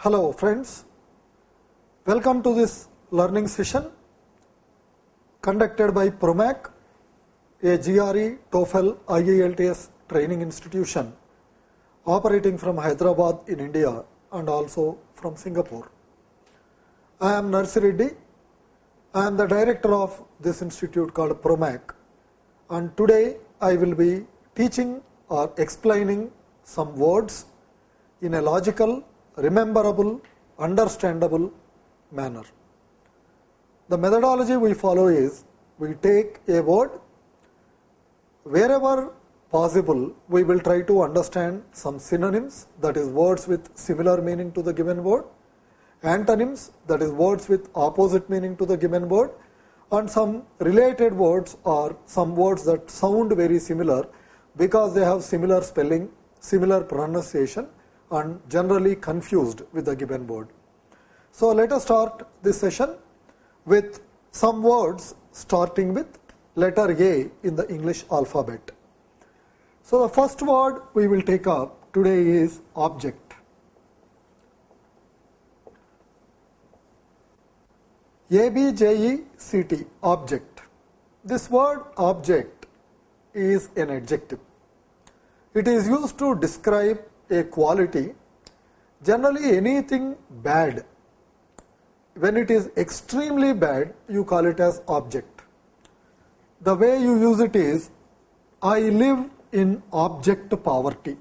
Hello friends, welcome to this learning session conducted by Promac, a GRE, TOEFL, IELTS training institution operating from Hyderabad in India and also from Singapore. I am Narsi Reddy. I am the director of this institute called Promac, and today I will be teaching or explaining some words in a logical, rememberable, understandable manner. The methodology we follow is we take a word, wherever possible we will try to understand some synonyms, that is words with similar meaning to the given word, antonyms, that is words with opposite meaning to the given word, and some related words or some words that sound very similar because they have similar spelling, similar pronunciation and generally confused with the given word. So let us start this session with some words starting with letter A in the English alphabet. So the first word we will take up today is object. ABJECT, object. This word object is an adjective. It is used to describe a quality, generally anything bad. When it is extremely bad, you call it as object. The way you use it is, I live in abject poverty.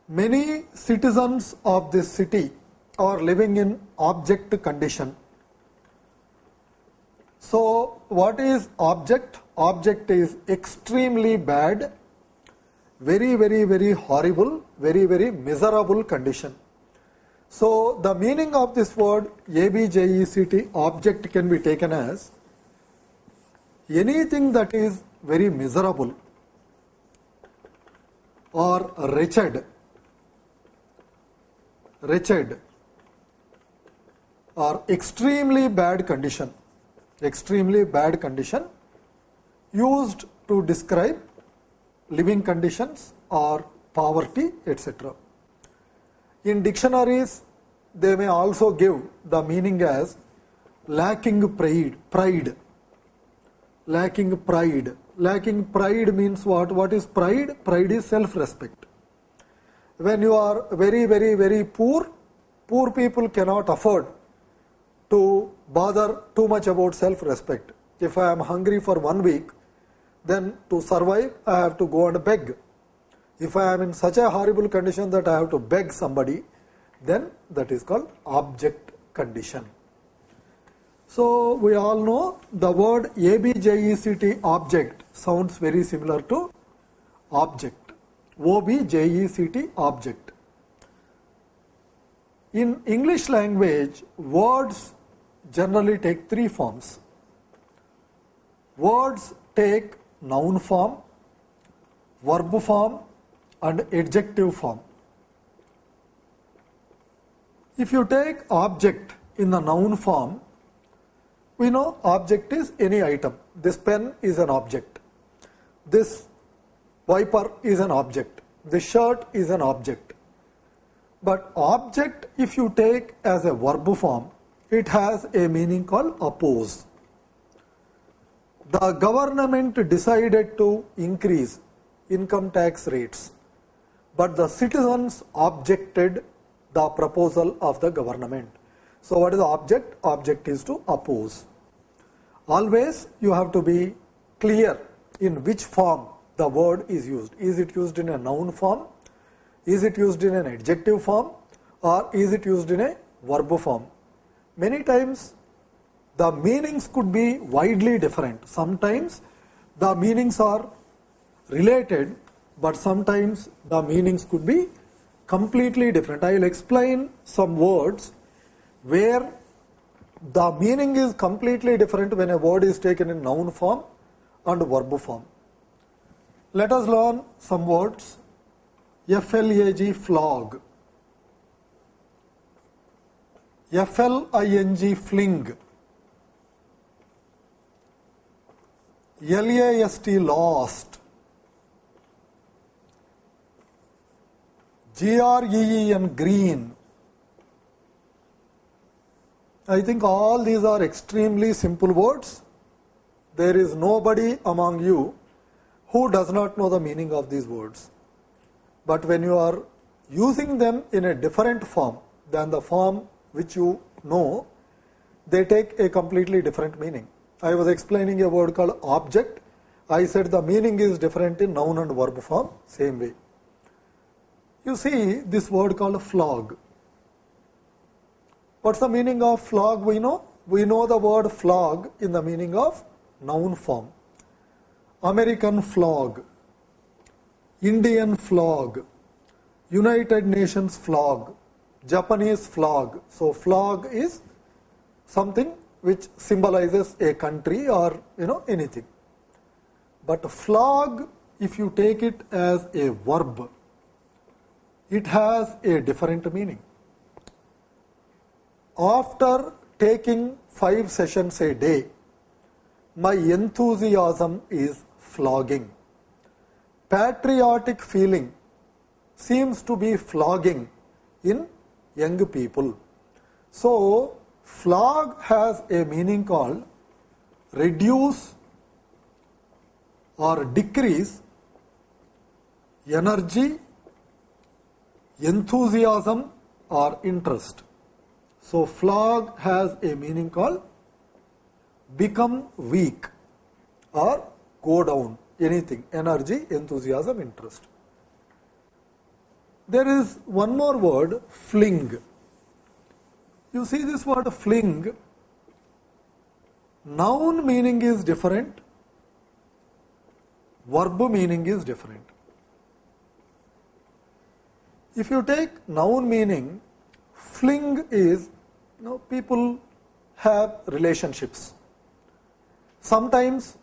Many citizens of this city are living in abject condition. So what is object? Object is extremely bad, very horrible, very miserable condition. So the meaning of this word ABJECT, object, can be taken as anything that is very miserable or wretched or extremely bad condition used to describe living conditions or poverty, etc. In dictionaries, they may also give the meaning as lacking pride. Lacking pride. Lacking pride means what? What is pride? Pride is self-respect. When you are very poor, poor people cannot afford to bother too much about self-respect. If I am hungry for 1 week, then to survive I have to go and beg. If I am in such a horrible condition that I have to beg somebody, then that is called abject condition. So we all know the word ABJECT, object, sounds very similar to object. OBJECT, object. In English language, words generally take 3 forms. Words take noun form, verb form and adjective form. If you take object in the noun form, we know object is any item. This pen is an object. This wiper is an object. This shirt is an object. But object, if you take as a verb form, it has a meaning called oppose. The government decided to increase income tax rates, but the citizens objected the proposal of the government. So what is the object? Object is to oppose. Always you have to be clear in which form the word is used. Is it used in a noun form? Is it used in an adjective form? Or is it used in a verb form? Many times the meanings could be widely different. Sometimes the meanings are related, but sometimes the meanings could be completely different. I will explain some words where the meaning is completely different when a word is taken in noun form and verb form. Let us learn some words. FLAG, flog. FLING, fling. LAST, lost. Green, green. I think all these are extremely simple words. There is nobody among you who does not know the meaning of these words. But when you are using them in a different form than the form which you know, they take a completely different meaning. I was explaining a word called object. I said the meaning is different in noun and verb form, same way. You see this word called flog. What's the meaning of flog we know? We know the word flog in the meaning of noun form. American flog, Indian flog, United Nations flog, Japanese flog. So flog is something which symbolizes a country or anything. But flog, if you take it as a verb, it has a different meaning. After taking 5 sessions a day, my enthusiasm is flogging. Patriotic feeling seems to be flogging in young people. So, flog has a meaning called reduce or decrease energy, enthusiasm or interest. So, flog has a meaning called become weak or go down, anything, energy, enthusiasm, interest. There is one more word, fling. You see this word fling, noun meaning is different, verb meaning is different. If you take noun meaning, fling is, people have relationships. Sometimes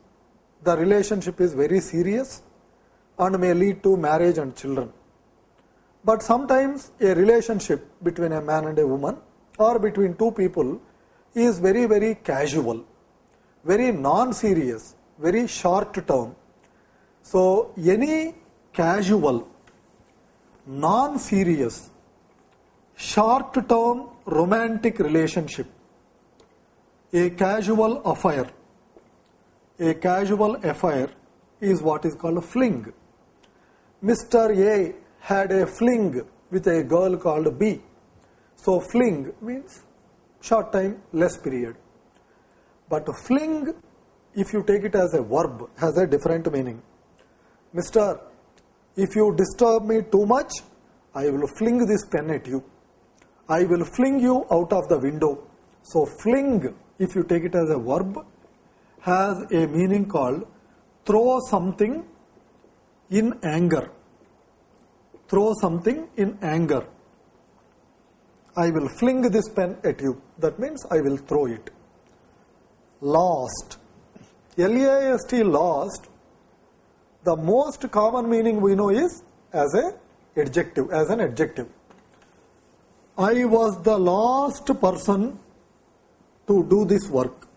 the relationship is very serious and may lead to marriage and children. But sometimes a relationship between a man and a woman or between two people is very, very casual, very non-serious, very short term. So, any casual, non-serious, short term romantic relationship, a casual affair is what is called a fling. Mr. A had a fling with a girl called B. So, fling means short time, less period. But fling, if you take it as a verb, has a different meaning. Mister, if you disturb me too much, I will fling this pen at you. I will fling you out of the window. So, fling, if you take it as a verb, has a meaning called throw something in anger. Throw something in anger. I will fling this pen at you. That means I will throw it. Lost. L-A-S-T, lost. The most common meaning we know is as an adjective. I was the last person to do this work.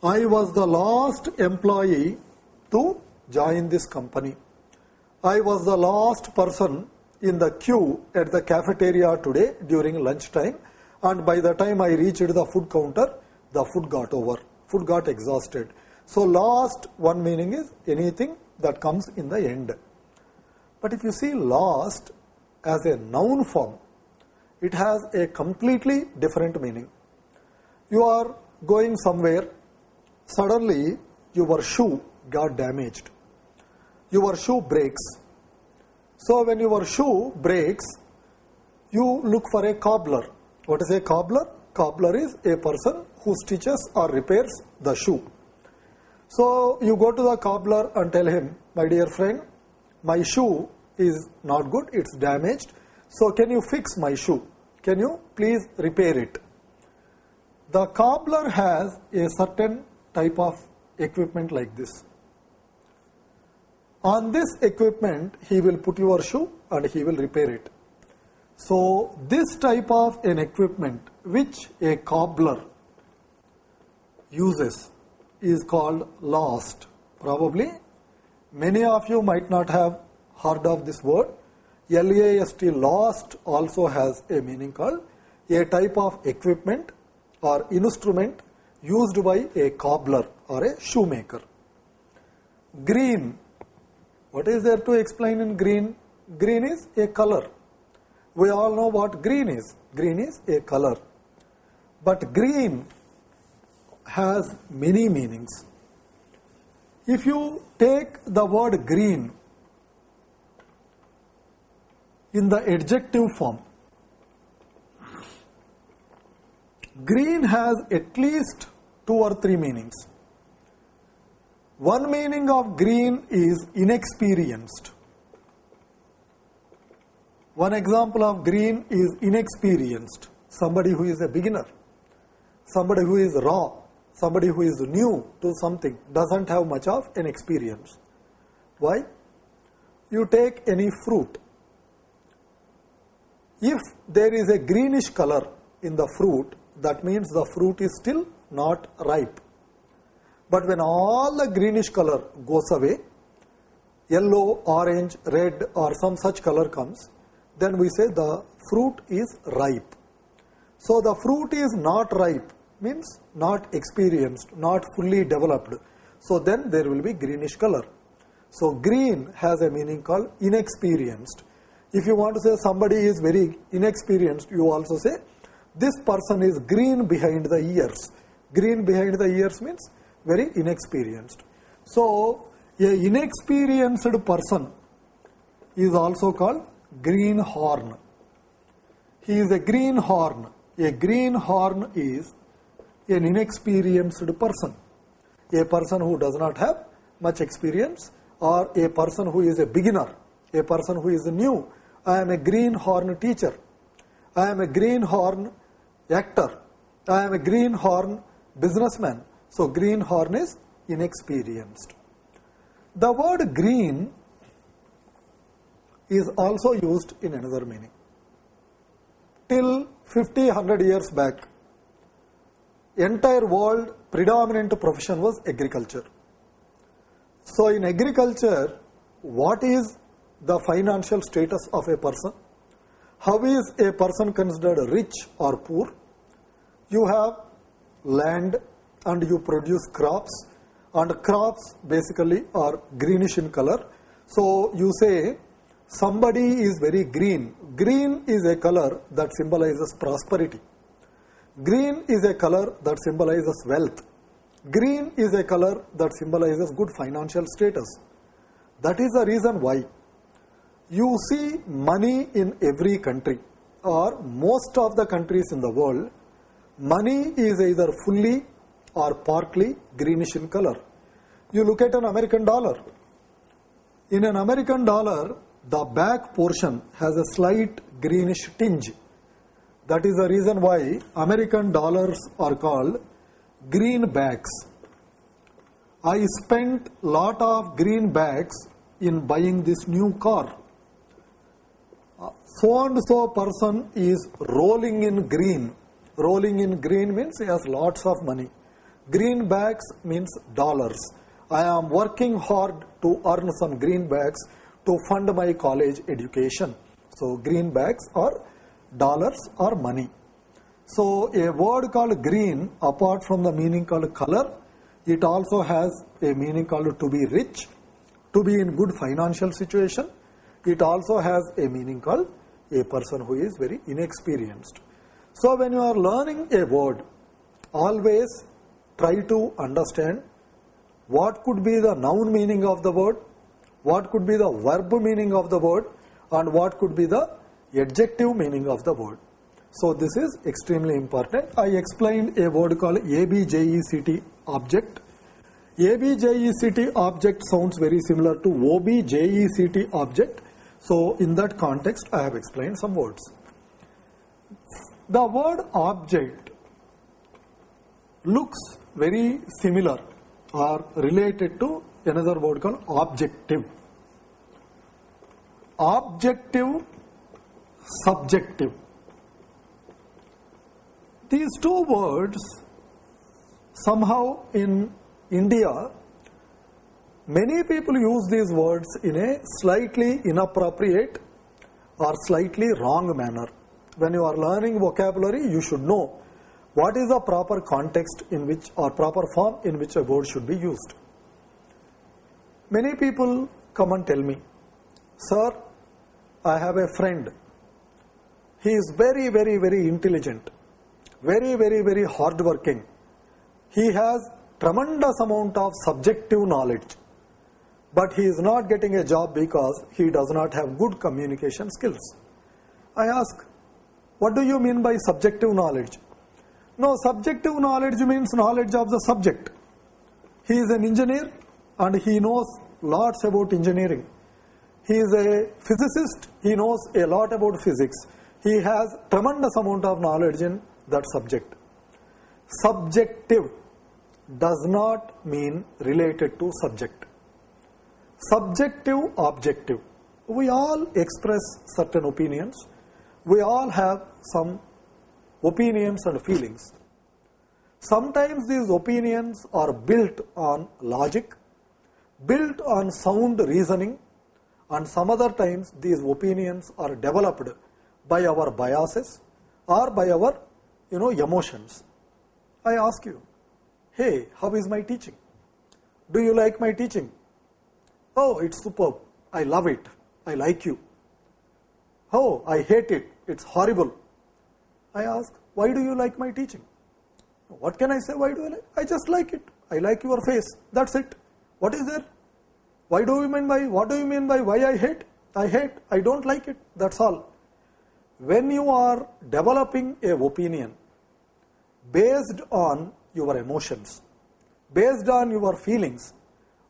I was the last employee to join this company. I was the last person in the queue at the cafeteria today during lunchtime, and by the time I reached the food counter, the food got over, food got exhausted. So, last, one meaning is anything that comes in the end. But if you see lost as a noun form, it has a completely different meaning. You are going somewhere, suddenly your shoe got damaged. Your shoe breaks. So, when your shoe breaks, you look for a cobbler. What is a cobbler? Cobbler is a person who stitches or repairs the shoe. So, you go to the cobbler and tell him, my dear friend, my shoe is not good, it's damaged. So, can you fix my shoe? Can you please repair it? The cobbler has a certain type of equipment like this. On this equipment, he will put your shoe and he will repair it. So, this type of an equipment which a cobbler uses is called lost. Probably many of you might not have heard of this word. LAST, lost, also has a meaning called a type of equipment or instrument used by a cobbler or a shoemaker. Green, what is there to explain in green? Green is a color. We all know what green is. Green is a color. But green has many meanings. If you take the word green in the adjective form, green has at least 2 or 3 meanings. One meaning of green is inexperienced. One example of green is inexperienced. Somebody who is a beginner, somebody who is raw, somebody who is new to something, doesn't have much of an experience. Why? You take any fruit. If there is a greenish color in the fruit, that means the fruit is still not ripe. But when all the greenish color goes away, yellow, orange, red or some such color comes, then we say the fruit is ripe. So the fruit is not ripe means not experienced, not fully developed. So then there will be greenish color. So green has a meaning called inexperienced. If you want to say somebody is very inexperienced, you also say this person is green behind the ears. Green behind the ears means very inexperienced. So a inexperienced person is also called greenhorn. He is a greenhorn. A greenhorn is an inexperienced person. A person who does not have much experience, or a person who is a beginner, a person who is new. I am a greenhorn teacher. I am a greenhorn actor. I am a greenhorn businessman. So greenhorn is inexperienced. The word green is also used in another meaning. Till 50-100 years back, entire world predominant profession was agriculture. So in agriculture, what is the financial status of a person? How is a person considered rich or poor? You have land and you produce crops, and crops basically are greenish in color. So you say somebody is very green. Green is a color that symbolizes prosperity. Green is a color that symbolizes wealth. Green is a color that symbolizes good financial status. That is the reason why you see money in every country, or most of the countries in the world. Money is either fully or partly greenish in color. You look at an American dollar. In an American dollar, the back portion has a slight greenish tinge. That is the reason why American dollars are called greenbacks. I spent lot of greenbacks in buying this new car. So and so person is rolling in green. Rolling in green means he has lots of money. Greenbacks means dollars. I am working hard to earn some greenbacks to fund my college education. So greenbacks are dollars or money. So a word called green, apart from the meaning called color, it also has a meaning called to be rich, to be in good financial situation. It also has a meaning called a person who is very inexperienced. So when you are learning a word, always try to understand what could be the noun meaning of the word, what could be the verb meaning of the word, and what could be the adjective meaning of the word. So this is extremely important. I explained a word called ABJECT object. ABJECT object sounds very similar to OBJECT object. So in that context, I have explained some words. The word object looks very similar or related to another word called objective. Objective, subjective. These two words somehow in India, many people use these words in a slightly inappropriate or slightly wrong manner. When you are learning vocabulary, you should know what is the proper context in which or proper form in which a word should be used. Many people come and tell me, sir, I have a friend. He is very, very, very intelligent, very, very, very hardworking. He has tremendous amount of subjective knowledge, but he is not getting a job because he does not have good communication skills. I ask, what do you mean by subjective knowledge? No, subjective knowledge means knowledge of the subject. He is an engineer and he knows lots about engineering. He is a physicist, he knows a lot about physics. He has tremendous amount of knowledge in that subject. Subjective does not mean related to subject. Subjective, objective. We all express certain opinions. We all have some opinions and feelings. Sometimes these opinions are built on logic, built on sound reasoning, and some other times these opinions are developed by our biases or by our emotions. I ask you, hey, how is my teaching? Do you like my teaching? Oh, it's superb. I love it. I like you. Oh, I hate it. It's horrible. I ask, why do you like my teaching? What can I say? Why do I like? I just like it. I like your face. That's it. What is there? What do you mean by why I hate? I hate. I don't like it. That's all. When you are developing an opinion based on your emotions, based on your feelings,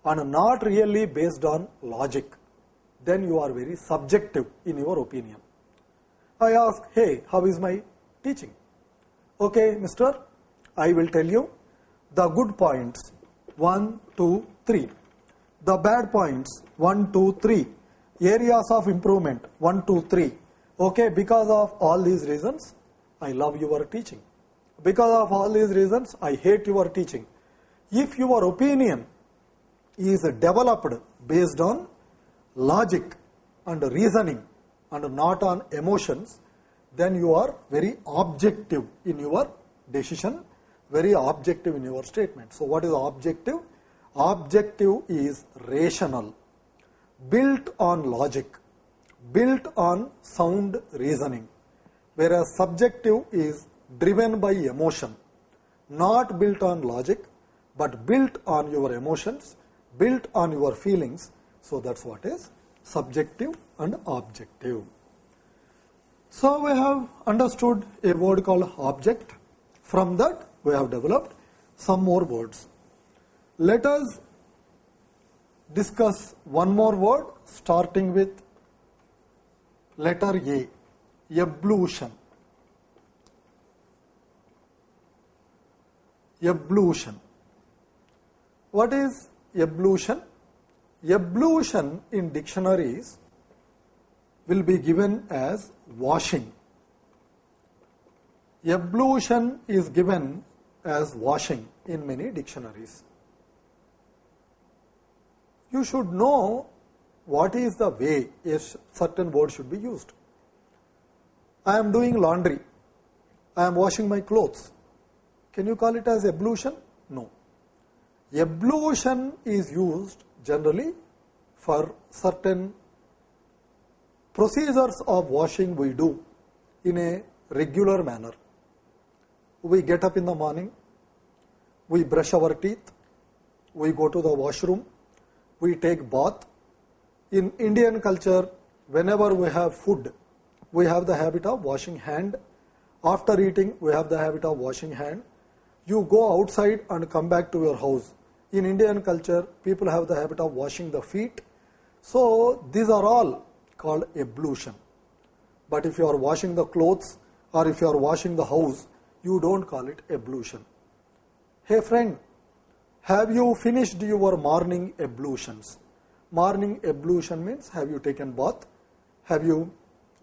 and not really based on logic, then you are very subjective in your opinion. I ask, hey, how is my teaching? Okay, mister, I will tell you the good points, 1, 2, 3. The bad points, 1, 2, 3. Areas of improvement, 1, 2, 3. Okay, because of all these reasons, I love your teaching. Because of all these reasons, I hate your teaching. If your opinion is developed based on logic and reasoning and not on emotions, then you are very objective in your decision, very objective in your statement. So what is objective? Objective is rational, built on logic, built on sound reasoning, whereas subjective is driven by emotion, not built on logic, but built on your emotions, built on your feelings. So that's what is subjective and objective. So we have understood a word called object. From that we have developed some more words. Let us discuss one more word starting with letter A, ebullition. Ebullition. What is ebullition? Ebullition in dictionaries will be given as washing. Ebullition is given as washing in many dictionaries. You should know what is the way a certain word should be used. I am doing laundry. I am washing my clothes. Can you call it as ebullition? No. Ebullition is used generally for certain procedures of washing we do in a regular manner. We get up in the morning, we brush our teeth, we go to the washroom, we take bath. In Indian culture, whenever we have food, we have the habit of washing hand. After eating, we have the habit of washing hand. You go outside and come back to your house. In Indian culture, people have the habit of washing the feet. So these are all called ebullition. But if you are washing the clothes or if you are washing the house, you don't call it ebullition. Hey friend, have you finished your morning ablutions? Morning ablution means have you taken bath? Have you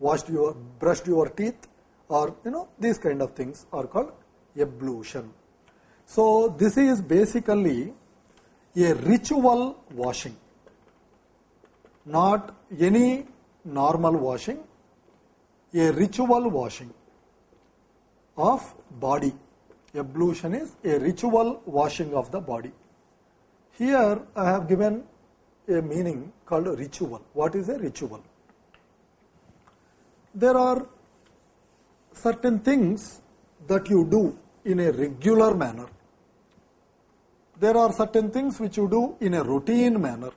brushed your teeth? Or these kind of things are called ablution. So this is basically a ritual washing, not any normal washing, a ritual washing of body. Ablution is a ritual washing of the body. Here I have given a meaning called ritual. What is a ritual? There are certain things that you do in a regular manner. There are certain things which you do in a routine manner.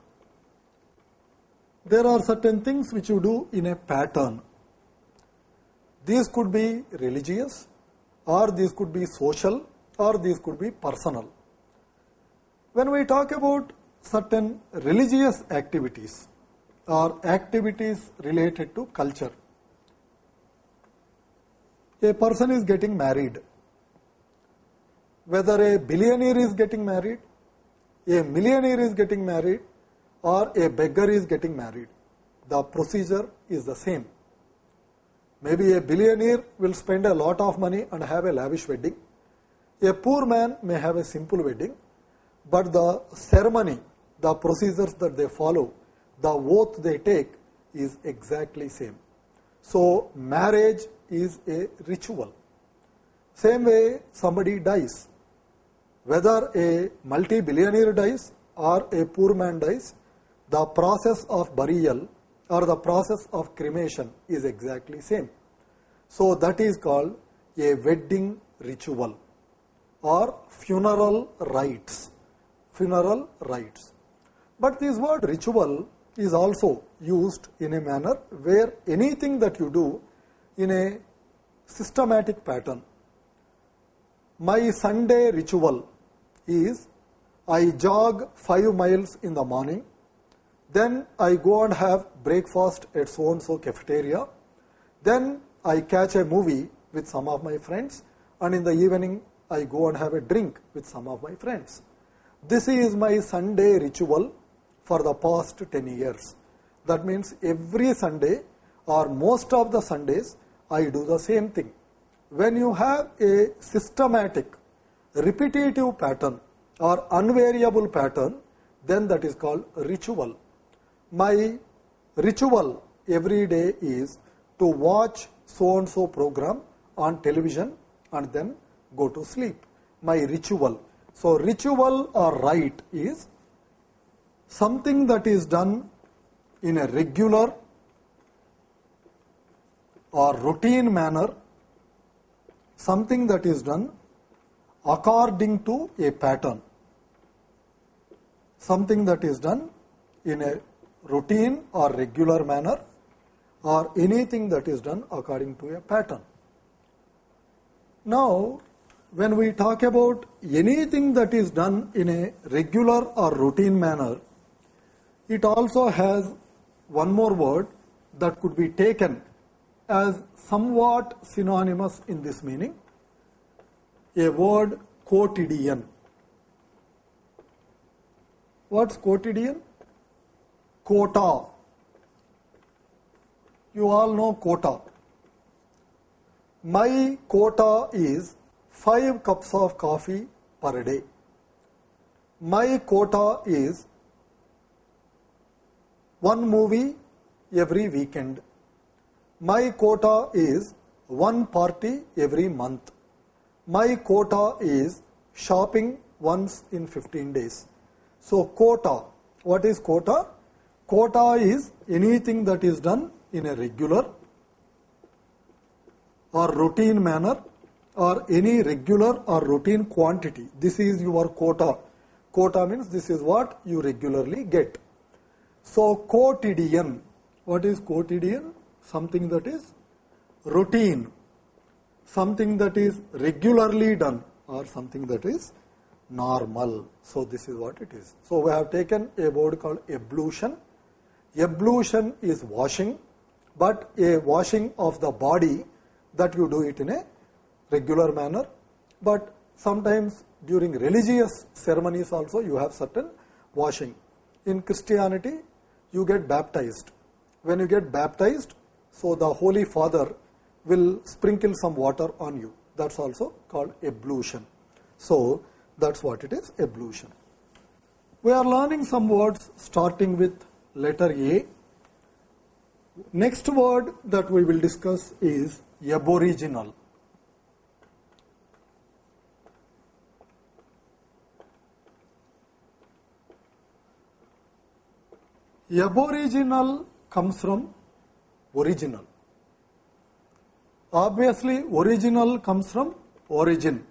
There are certain things which you do in a pattern. These could be religious, or these could be social, or these could be personal. When we talk about certain religious activities or activities related to culture, a person is getting married. Whether a billionaire is getting married, a millionaire is getting married, or a beggar is getting married, the procedure is the same. Maybe a billionaire will spend a lot of money and have a lavish wedding. A poor man may have a simple wedding, but the ceremony, the procedures that they follow, the oath they take is exactly same. So marriage is a ritual. Same way somebody dies. Whether a multi-billionaire dies or a poor man dies, the process of burial or the process of cremation is exactly same. So that is called a wedding ritual or funeral rites. Funeral rites. But this word ritual is also used in a manner where anything that you do in a systematic pattern. My Sunday ritual is I jog 5 miles in the morning, then I go and have breakfast at so and so cafeteria, then I catch a movie with some of my friends, and in the evening I go and have a drink with some of my friends. This is my Sunday ritual for the past 10 years. That means every Sunday or most of the Sundays I do the same thing. When you have a systematic, repetitive pattern or unvariable pattern, then that is called ritual. My ritual every day is to watch so and so program on television and then go to sleep. My ritual. So ritual or rite is something that is done in a regular or routine manner, something that is done according to a pattern, something that is done in a routine or regular manner, or anything that is done according to a pattern. Now, when we talk about anything that is done in a regular or routine manner, it also has one more word that could be taken as somewhat synonymous in this meaning, a word quotidian. What's quotidian? Quota. You all know quota. My quota is 5 cups of coffee per day. My quota is 1 movie every weekend. My quota is 1 party every month. My quota is shopping once in 15 days. So quota, what is quota? Quota is anything that is done in a regular or routine manner or any regular or routine quantity. This is your quota. Quota means this is what you regularly get. So quotidian, what is quotidian? Something that is routine, something that is regularly done, or something that is normal. So this is what it is. So we have taken a word called ablution. Ablution is washing, but a washing of the body that you do it in a regular manner. But sometimes during religious ceremonies also you have certain washing. In Christianity, you get baptized. When you get baptized, so the Holy Father will sprinkle some water on you. That's also called ablution. So that's what it is, ablution. We are learning some words starting with letter A. Next word that we will discuss is aboriginal. Aboriginal comes from original. Obviously, original comes from origin.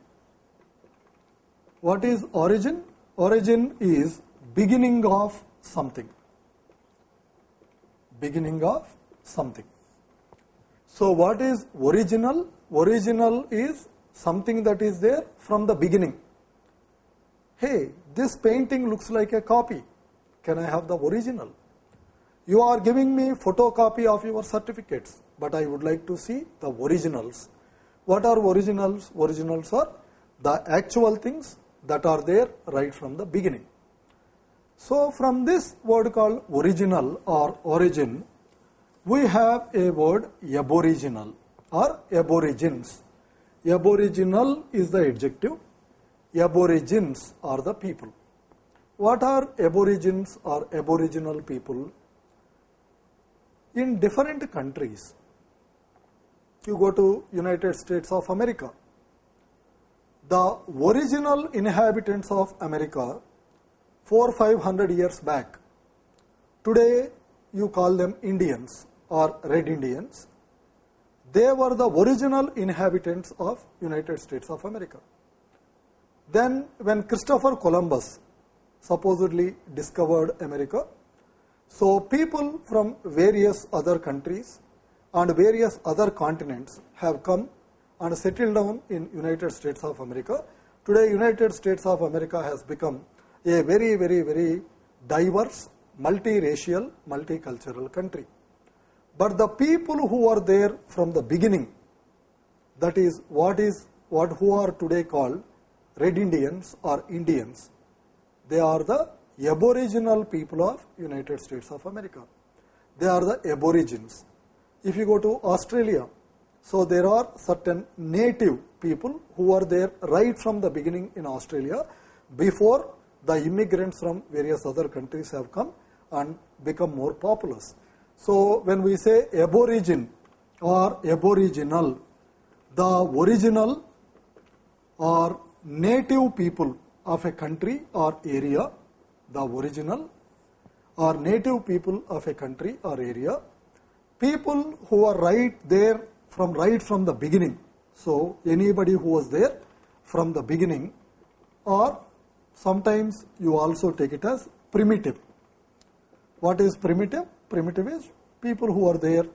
What is origin? Origin is beginning of something. Beginning of something. So what is original? Original is something that is there from the beginning. Hey, this painting looks like a copy. Can I have the original? You are giving me photocopy of your certificates, but I would like to see the originals. What are originals? Originals are the actual things that are there right from the beginning. So from this word called original or origin, we have a word aboriginal or aborigines. Aboriginal is the adjective. Aborigines are the people. What are aborigines or aboriginal people? In different countries, you go to United States of America, the original inhabitants of America 400-500 years back, today you call them Indians or Red Indians. They were the original inhabitants of United States of America. Then when Christopher Columbus supposedly discovered America, so people from various other countries and various other continents have come and settled down in United States of America. Today United States of America has become a very, very, very diverse, multiracial, multicultural country. But the people who are there from the beginning, that is who are today called Red Indians or Indians, they are the aboriginal people of United States of America. They are the aborigines. If you go to Australia, so there are certain native people who are there right from the beginning in Australia before the immigrants from various other countries have come and become more populous. So when we say aborigine or aboriginal, the original or native people of a country or area, the original or native people of a country or area, people who are right from the beginning. So anybody who was there from the beginning, or sometimes you also take it as primitive. What is primitive? Primitive is people who are there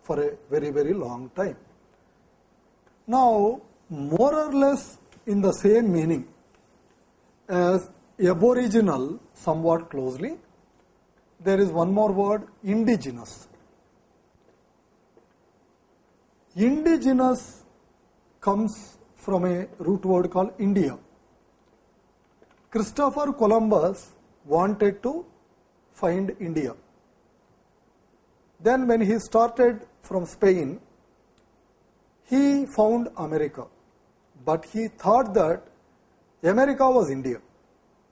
for a very, very long time. Now, more or less in the same meaning as aboriginal, somewhat closely, there is one more word, indigenous. Indigenous comes from a root word called India. Christopher Columbus wanted to find India. Then when he started from Spain, he found America. But he thought that America was India.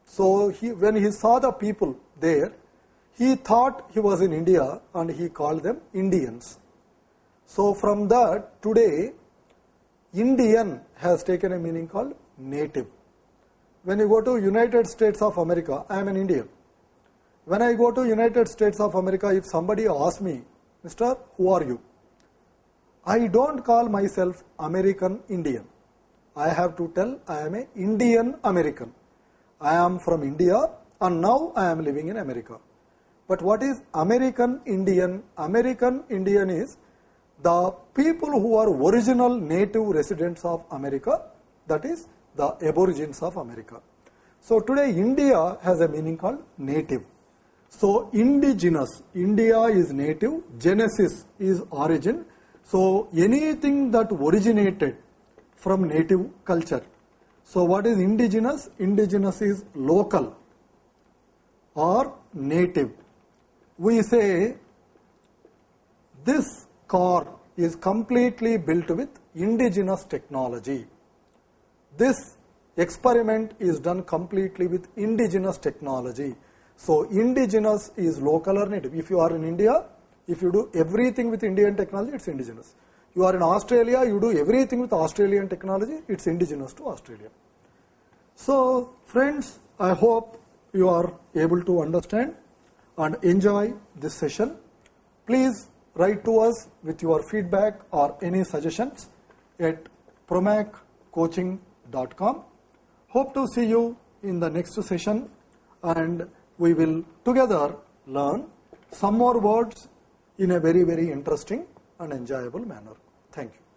So when he saw the people there, he thought he was in India and he called them Indians. So from that, today, Indian has taken a meaning called native. When you go to United States of America, I am an Indian. When I go to United States of America, if somebody asks me, Mr., who are you? I don't call myself American Indian. I have to tell I am an Indian American. I am from India and now I am living in America. But what is American Indian? American Indian is the people who are original native residents of America, that is the aborigines of America. So today India has a meaning called native. So indigenous, India is native, genesis is origin. So anything that originated from native culture. So what is indigenous? Indigenous is local or native. We say this car is completely built with indigenous technology. This experiment is done completely with indigenous technology. So indigenous is local or native. If you are in India, If you do everything with Indian technology, it's indigenous. You are in Australia, you do everything with Australian technology, it's indigenous to Australia. So friends, I hope you are able to understand and enjoy this session. Please write to us with your feedback or any suggestions at promaccoaching.com. Hope to see you in the next session, and we will together learn some more words in a very, very interesting and enjoyable manner. Thank you.